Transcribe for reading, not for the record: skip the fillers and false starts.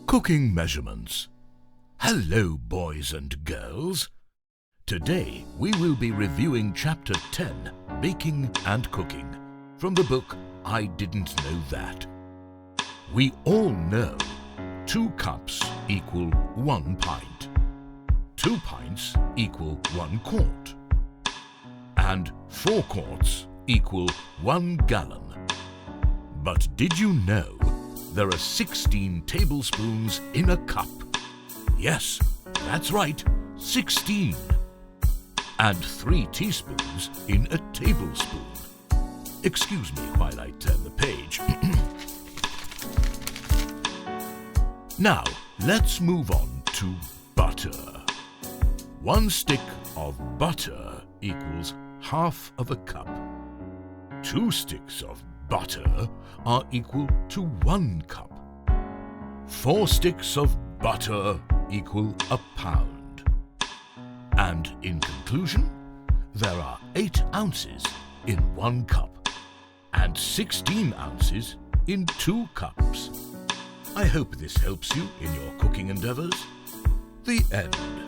Cooking measurements. Hello, boys and girls. Today we will be reviewing Chapter 10, Baking and Cooking, from the book I Didn't Know That. We all know 2 cups equal 1 pint, 2 pints equal 1 quart, and 4 quarts equal 1 gallon. But did you know there are 16 tablespoons in a cup? Yes, that's right, 16. And 3 teaspoons in a tablespoon. Excuse me while I turn the page. Now, let's move on to butter. 1 stick of butter equals half of a cup. 2 sticks of butter are equal to 1 cup. 4 sticks of butter equal a pound. And in conclusion, there are 8 ounces in 1 cup and 16 ounces in 2 cups. I hope this helps you in your cooking endeavours. The end.